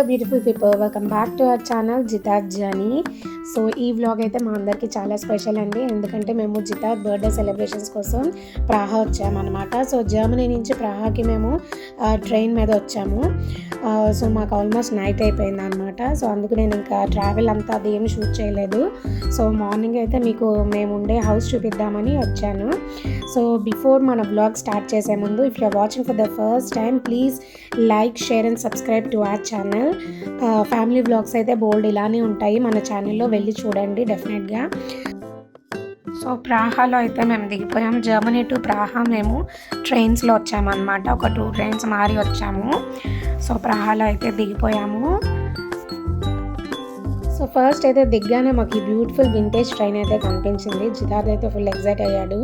Hello beautiful people, welcome back to our channel జితాద్ journey. So ఈ vlog అయితే మా అందరికీ చాలా స్పెషల్ అండి, ఎందుకంటే మేము జితాద్ బర్త్డే సెలబ్రేషన్స్ కోసం ప్రాహా వచ్చామన్నమాట. సో జర్మనీ నుంచి ప్రాహాకి మేము ట్రైన్ మీద వచ్చాము. సో మాకు ఆల్మోస్ట్ నైట్ అయిపోయింది అనమాట. సో అందుకు నేను ఇంకా ట్రావెల్ అంతా అది ఏమి షూట్ చేయలేదు. సో మార్నింగ్ అయితే మీకు మేము ఉండే హౌస్ చూపిద్దామని వచ్చాను. సో బిఫోర్ మన వ్లాగ్ స్టార్ట్ చేసే ముందు, if you're watching for the first time, please like, share and subscribe to our channel. Family vlogs అయితే బోల్డ్ ఇలానే ఉంటాయి, మన ఛానల్లో వెళ్ళి చూడండి డెఫినెట్గా. సో ప్రాహాలో అయితే మేము దిగిపోయాము. జర్మనీ టు ప్రాహా మేము ట్రైన్స్లో వచ్చామన్నమాట. ఒక 2 ట్రైన్స్ మారి వచ్చాము. సో ప్రాహాలో అయితే దిగిపోయాము. సో ఫస్ట్ అయితే దిగ్గానే మాకు ఈ బ్యూటిఫుల్ వింటేజ్ ట్రైన్ అయితే కనిపించింది. జితాద్ అయితే ఫుల్ ఎక్సైట్ అయ్యాడు.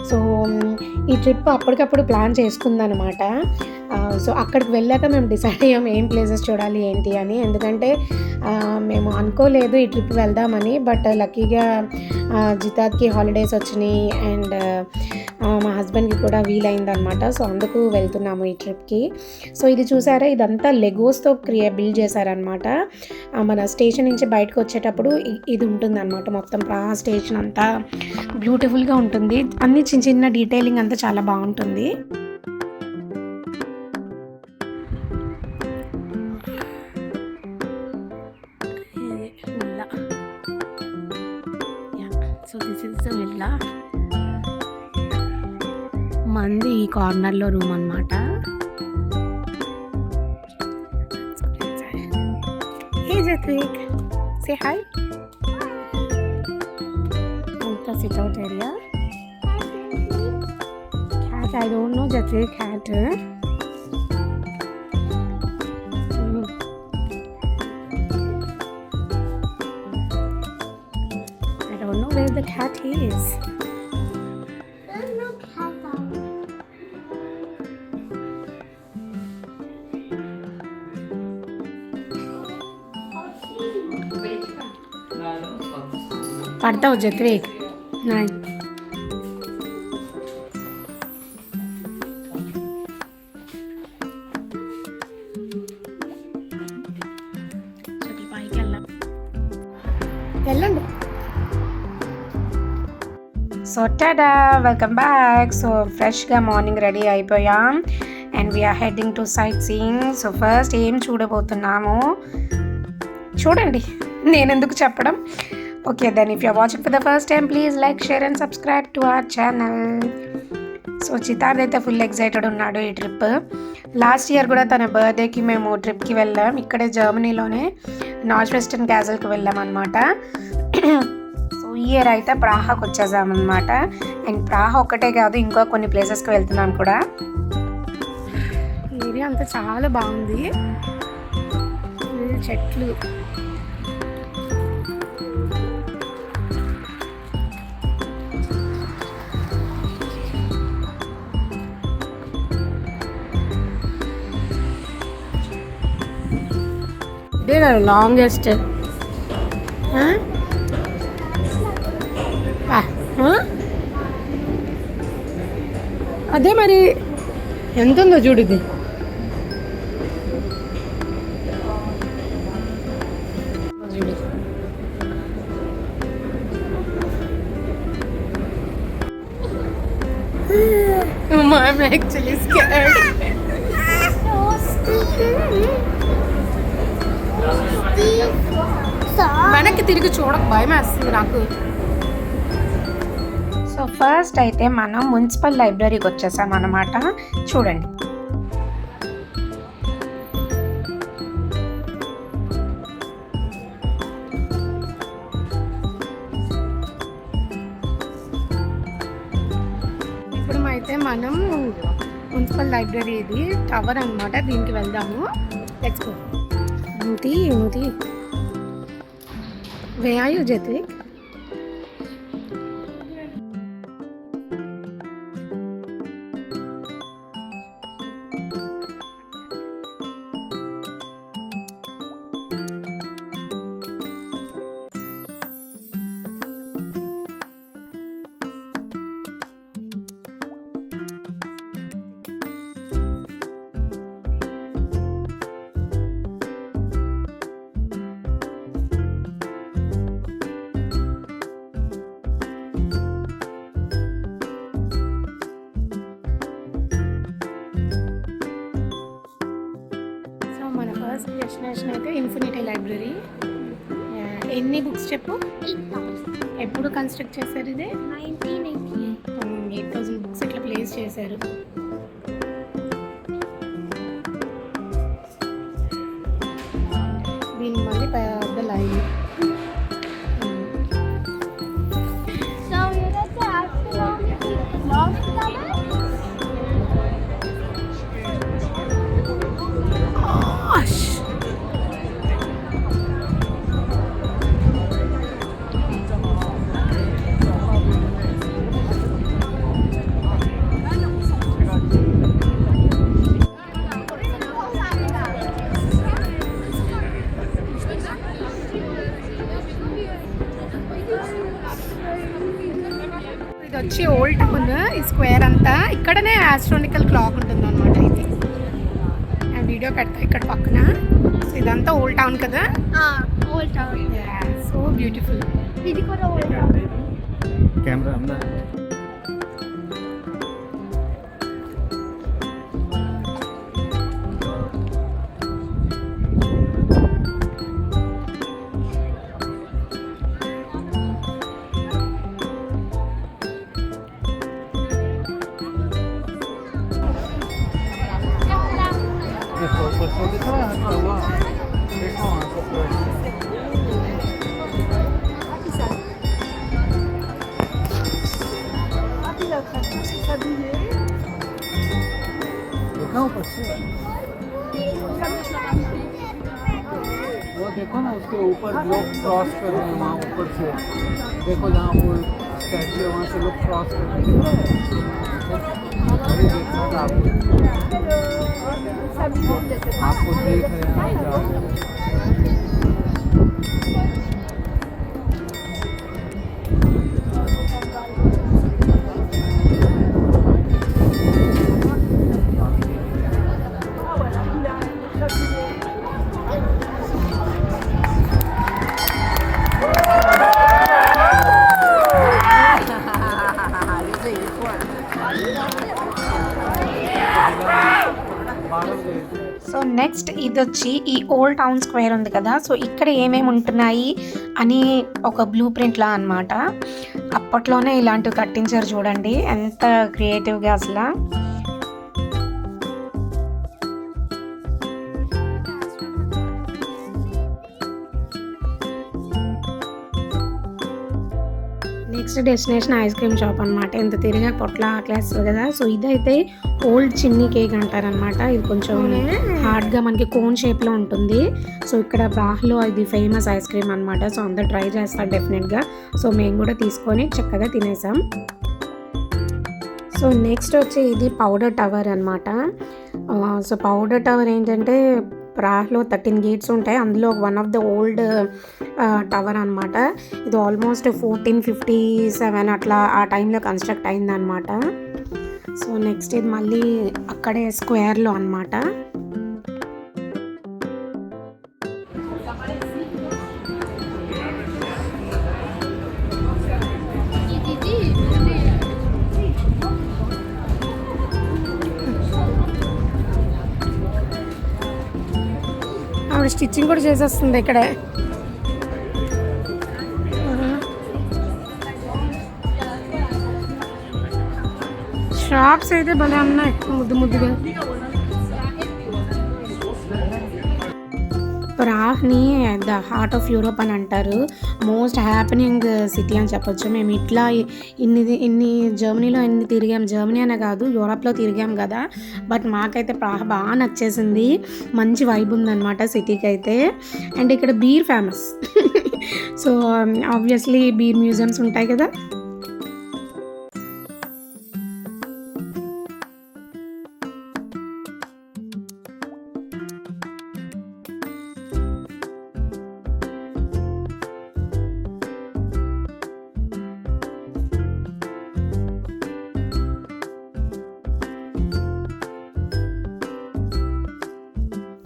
సో ఈ ట్రిప్ అప్పటికప్పుడు ప్లాన్ చేసుకుందనమాట. సో అక్కడికి వెళ్ళాక మేము డిసైడ్ అయ్యాం ఏం ప్లేసెస్ చూడాలి ఏంటి అని, ఎందుకంటే మేము అనుకోలేదు ఈ ట్రిప్ వెళ్దామని. బట్ లక్కీగా జితాద్కి హాలిడేస్ వచ్చినాయి అండ్ మా హస్బెండ్కి కూడా వీలైందనమాట. సో అందుకు వెళ్తున్నాము ఈ ట్రిప్కి. సో ఇది చూసారా, ఇదంతా లెగోస్తో బిల్డ్ చేశారనమాట. మన స్టేషన్ నుంచి బయటకు వచ్చేటప్పుడు ఇది ఉంటుందన్నమాట. మొత్తం ప్రాహా స్టేషన్ అంతా బ్యూటిఫుల్గా ఉంటుంది. అన్ని చిన్న చిన్న డీటెయిలింగ్ అంతా చాలా బాగుంటుంది. So this is the villa. మంది ఈ కార్నర్లో రూమ్ అన్నమాట. Hey Jatvik, say hi. అంతా sit out area. Cat, I don't know Jatvik cat. I don't know where the cat is. There's no cat out. పడతావు జత్విక్. నైన్. పైకి వెళ్ళండి. So tada, welcome back. So ఫ్రెష్గా morning ready అయిపోయాం and we're heading to sightseeing. So first ఏం చూడబోతున్నాము చూడండి, నేను ఎందుకు చెప్పడం. Okay then, if you're watching for the first time, please like, share and subscribe to our channel. So జితాద్ అయితే ఫుల్ ఎక్సైటెడ్ ఉన్నాడు ఈ ట్రిప్. లాస్ట్ ఇయర్ కూడా తన బర్త్డేకి మేము ట్రిప్కి వెళ్ళాం. ఇక్కడే జర్మనీలోనే నార్త్ వెస్టర్న్ క్యాజల్కి వెళ్ళాం అనమాట. సో ఈ ఇయర్ అయితే ప్రాహాకి వచ్చేసామన్నమాట. అండ్ ప్రాహా ఒక్కటే కాదు, ఇంకా కొన్ని ప్లేసెస్కి వెళ్తున్నాను కూడా. ఏరియా అంతా చాలా బాగుంది, చెట్లు. ఇదే కదా లాంగెస్ట్. అదే మరి ఎంత ఉందో చూడు. ఇది చూడు. I'm actually scared. వెనక్కి తిరిగి చూడక భయం వేస్తుంది నాకు. సో ఫస్ట్ అయితే మనం మున్సిపల్ లైబ్రరీకి వచ్చేసాం అన్నమాట. చూడండి, ఇప్పుడు అయితే మనం మున్సిపల్ లైబ్రరీ, ఇది టవర్ అన్నమాట, దీనికి వెళ్దాము. Let's go. నూతి వే ఆర్ యు జత్విక్? చెప్పు. 8,000. ఎప్పుడు కన్స్ట్రక్ట్ చేశారు ఇది? 1988. 8,000 బుక్స్ ఇట్లా ప్లేస్ చేశారు. దీని మళ్ళీ పెద్ద line. So you're at the astronomical clock tower? ఇది వచ్చి ఓల్డ్ టౌన్. ఈ స్క్వేర్ అంతా ఇక్కడనే ఆస్ట్రానికల్ క్లాక్ ఉంటుంది అనమాట. ఇది నేను వీడియో పెడతా ఇక్కడ పక్కన. సో ఇదంతా ఓల్డ్ టౌన్ కదా. Old town. So beautiful. ఇది కూడా old town. कैमरा अंदर देखो ऊपर से दिख रहा है हुआ देखो वहाँ से देखा ऊपर से वो देखो ना उसके ऊपर लोग क्रॉस कर रहे हैं वहाँ ऊपर से देखो जहाँ वो स्टैचू है वहाँ से लोग क्रॉस कर रहे हैं अरे देखना था आपको देख रहे हैं సో నెక్స్ట్ ఇది వచ్చి ఈ ఓల్డ్ టౌన్ స్క్వేర్ ఉంది కదా. సో ఇక్కడ ఏమేమి ఉంటున్నాయి అని ఒక బ్లూ ప్రింట్లా అనమాట. అప్పట్లోనే ఇలాంటివి కట్టించారు చూడండి, ఎంత క్రియేటివ్గా అసలు. Next destination ice cream shop అనమాట. ఎంత తిరిగా పొట్ల ఆకలేస్తుంది కదా. సో ఇదైతే ఓల్డ్ చిన్ని కేక్ అంటారనమాట. ఇది కొంచెం హార్డ్గా మనకి కోన్ షేప్లో ఉంటుంది. సో ఇక్కడ బ్రాహ్లో ఇది ఫేమస్ ఐస్ క్రీమ్ అనమాట. సో అందరు ట్రై చేస్తారు డెఫినెట్గా. సో మేము కూడా తీసుకొని చక్కగా తినేసాం. సో నెక్స్ట్ వచ్చి ఇది పౌడర్ టవర్ అనమాట. సో పౌడర్ టవర్ ఏంటంటే ప్రాహ్లో 13 గేట్స్ ఉంటాయి. అందులో one of the old tower అనమాట. ఇది ఆల్మోస్ట్ 1457 అట్లా ఆ టైంలో కన్స్ట్రక్ట్ అయిందనమాట. సో నెక్స్ట్ ఇది మళ్ళీ అక్కడే స్క్వేర్లో అనమాట. ఆవిడ స్టిచ్చింగ్ కూడా చేసేస్తుంది ఇక్కడే. షాప్స్ అయితే భలే ఉన్నాయి ముద్దు ముద్దుగా. ప్రాహ్ని ద హార్ట్ ఆఫ్ యూరోప్ అని అంటారు. మోస్ట్ హ్యాపెనింగ్ సిటీ అని చెప్పొచ్చు. మేము ఇట్లా ఇన్ని జర్మనీలో ఎన్ని తిరిగాం, జర్మనీ అనే కాదు యూరోప్లో తిరిగాం కదా. బట్ మాకైతే ప్రాహ్ బాగా నచ్చేసింది. మంచి వైబ్ ఉందన్నమాట సిటీకి అయితే. అండ్ ఇక్కడ beer famous. So obviously beer museums ఉంటాయి కదా.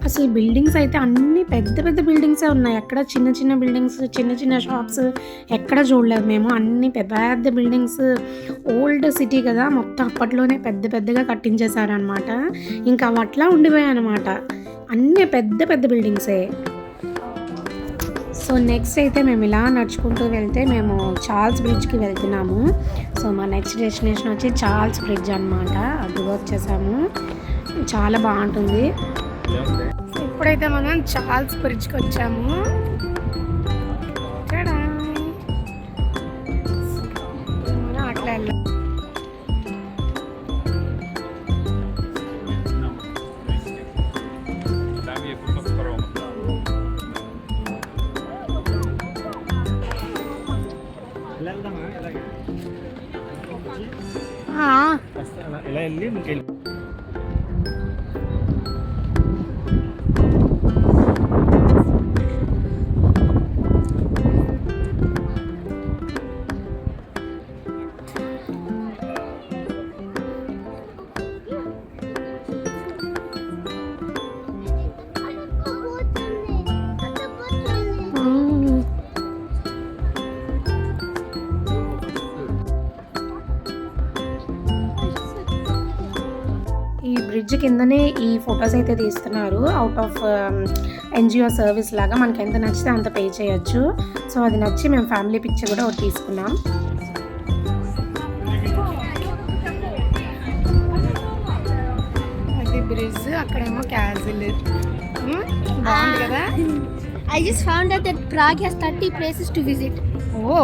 అసలు బిల్డింగ్స్ అయితే అన్ని పెద్ద పెద్ద బిల్డింగ్సే ఉన్నాయి. ఎక్కడ చిన్న చిన్న బిల్డింగ్స్, చిన్న చిన్న షాప్స్ ఎక్కడ చూడలేదు మేము. అన్ని పెద్ద పెద్ద బిల్డింగ్స్. ఓల్డ్ సిటీ కదా, మొత్తం అప్పట్లోనే పెద్ద పెద్దగా కట్టించేశారనమాట. ఇంకా అవి అట్లా ఉండిపోయాయి అనమాట. అన్ని పెద్ద పెద్ద బిల్డింగ్సే. సో నెక్స్ట్ అయితే మేము ఇలా నడుచుకుంటూ వెళ్తే మేము చార్ల్స్ బ్రిడ్జ్కి వెళ్తున్నాము. సో మా నెక్స్ట్ డెస్టినేషన్ వచ్చి చార్ల్స్ బ్రిడ్జ్ అనమాట. అదిగో వచ్చేసాము, చాలా బాగుంటుంది. ఇప్పుడైతే మనం చార్ల్స్ బ్రిడ్జ్కి వచ్చాము. మనం అట్లా వెళ్ళాం. ఎలా వెళ్ళి ఇంకెళ్ళి ఈ బ్రిడ్జ్ కిందనే ఈ ఫొటోస్ అయితే తీస్తున్నారు. అవుట్ ఆఫ్ ఎన్జిఓ సర్వీస్ లాగా మనకి ఎంత నచ్చితే అంత పే చేయొచ్చు. సో అది నచ్చి మేము ఫ్యామిలీ పిక్చర్ కూడా ఒకటి తీసుకున్నాం. అది బ్రిడ్జ్, అక్కడేమో క్యాజిల్. బాగుంది కదా. I just found out that Prague has 30 places to visit. ఓ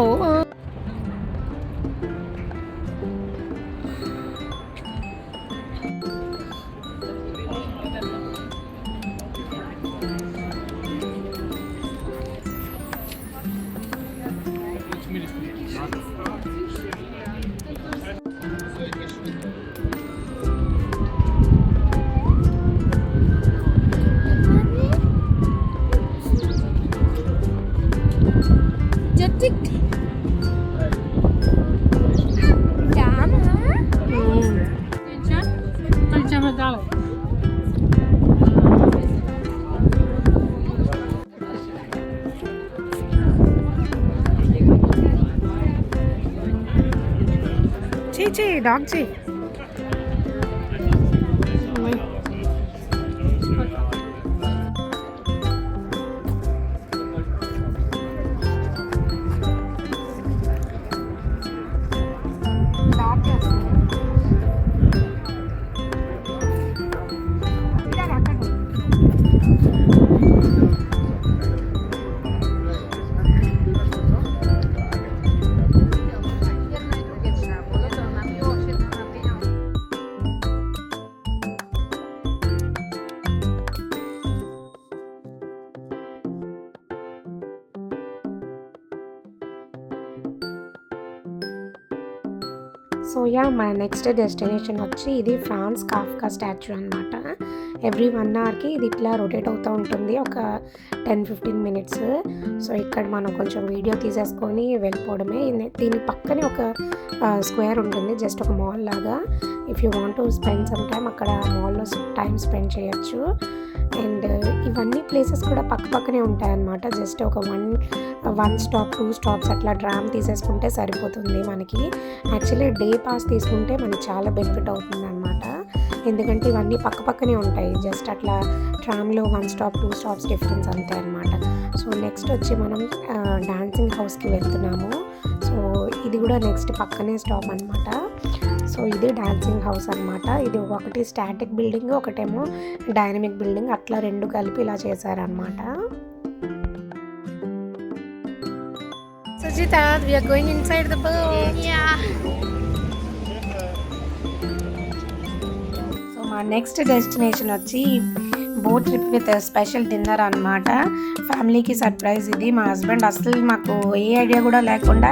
చీ డాగ్ చీ. సో యా మా నెక్స్ట్ డెస్టినేషన్ వచ్చి ఇది ఫ్రాన్స్ కాఫ్కా స్టాచ్యూ అనమాట. ఎవ్రీ 1 అవర్కి ఇది ఇట్లా రొటేట్ అవుతూ ఉంటుంది, ఒక 10-15 మినిట్స్. సో ఇక్కడ మనం కొంచెం వీడియో తీసేసుకొని వెళ్ళిపోవడమే. దీని పక్కనే ఒక స్క్వేర్ ఉంటుంది, జస్ట్ ఒక మాల్ లాగా. If you want to spend some time అక్కడ మాల్లో టైం స్పెండ్ చేయొచ్చు. అండ్ ఇవన్నీ ప్లేసెస్ కూడా పక్కనే ఉంటాయన్నమాట. జస్ట్ ఒక 1 స్టాప్ 2 స్టాప్స్ అట్లా ట్రామ్ తీసేసుకుంటే సరిపోతుంది మనకి. యాక్చువల్లీ డే పాస్ తీసుకుంటే మనకి చాలా బెనిఫిట్ అవుతుంది అనమాట. ఎందుకంటే ఇవన్నీ పక్కనే ఉంటాయి. జస్ట్ అట్లా ట్రామ్లో 1 స్టాప్ 2 స్టాప్స్ డిఫరెన్స్ అంతే అనమాట. సో నెక్స్ట్ వచ్చి మనం డాన్సింగ్ హౌస్కి వెళ్తున్నాము. సో ఇది కూడా నెక్స్ట్ పక్కనే స్టాప్ అనమాట. సో ఇది డాన్సింగ్ హౌస్ అనమాట. ఇది ఒకటి స్టాటిక్ బిల్డింగ్, ఒకటేమో డైనమిక్ బిల్డింగ్, అట్లా 2 కలిపి ఇలా చేశారనమాట. Sujita, we are going inside the boat. Yeah. So మా నెక్స్ట్ డెస్టినేషన్ వచ్చి boat trip with special dinner అనమాట. ఫ్యామిలీకి సర్ప్రైజ్ ఇది. మా హస్బెండ్ అసలు మాకు ఏ ఐడియా కూడా లేకుండా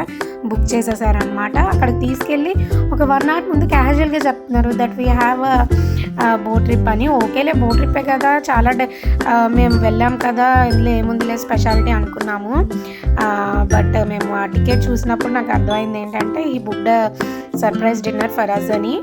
బుక్ చేసేసారనమాట. అక్కడికి తీసుకెళ్ళి ఒక 1 అవర్ ముందు క్యాజువల్గా చెప్తున్నారు that we have boat trip అని. ఓకేలే బోట్ ట్రిప్పే కదా, చాలా మేము వెళ్ళాం కదా, ఇందులో ఏముందిలే స్పెషాలిటీ అనుకున్నాము. బట్ మేము ఆ టికెట్ చూసినప్పుడు నాకు అర్థమైంది ఏంటంటే ఈ book surprise dinner for us అని.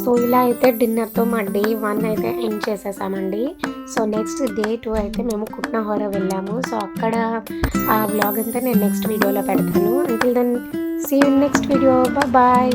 సో ఇలా అయితే డిన్నర్తో మా డే 1 అయితే ఎండ్ చేసేసామండి. సో నెక్స్ట్ డే 2 అయితే మేము కుట్నహోర వెళ్ళాము. సో అక్కడ ఆ వ్లాగ్ అంతా నేను నెక్స్ట్ వీడియోలో పెడతాను. Until then see you next video. Bye.